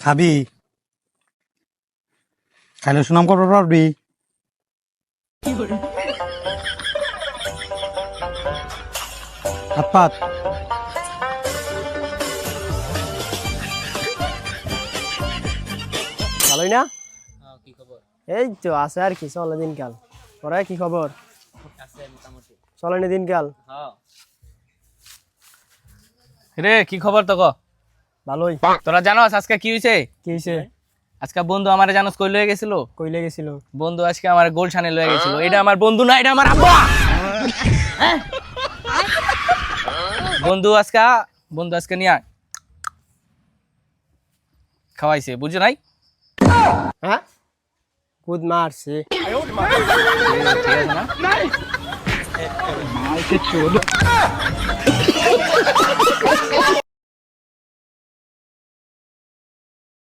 খাবি খাইলে সুনাম করতে পারবি। হাত পাত ভালোই না? কি খবর? এই তো আছে আর কি, চলে দিনকাল। তোরা কি খবর? আছে মোটামুটি। চলেনি দিনকাল? হ্যাঁ। রে কি খবর তো ক? ভালোই। তোরা জানোস আজকে কি হইছে? কি হইছে? আজকে বন্ধু আমারে জানোস কই লয়ে গেছিল? কইলে গেছিল? বন্ধু আজকে আমার গোলশানে লয়ে গেছিল। এটা আমার বন্ধু না, এটা আমার আব্বা। হ্যাঁ? বন্ধু আজকে নিয়া খাওয়াইছে, বুঝছো নাই? হ্যাঁ, কুদ মারছে। ঠিক আছে না?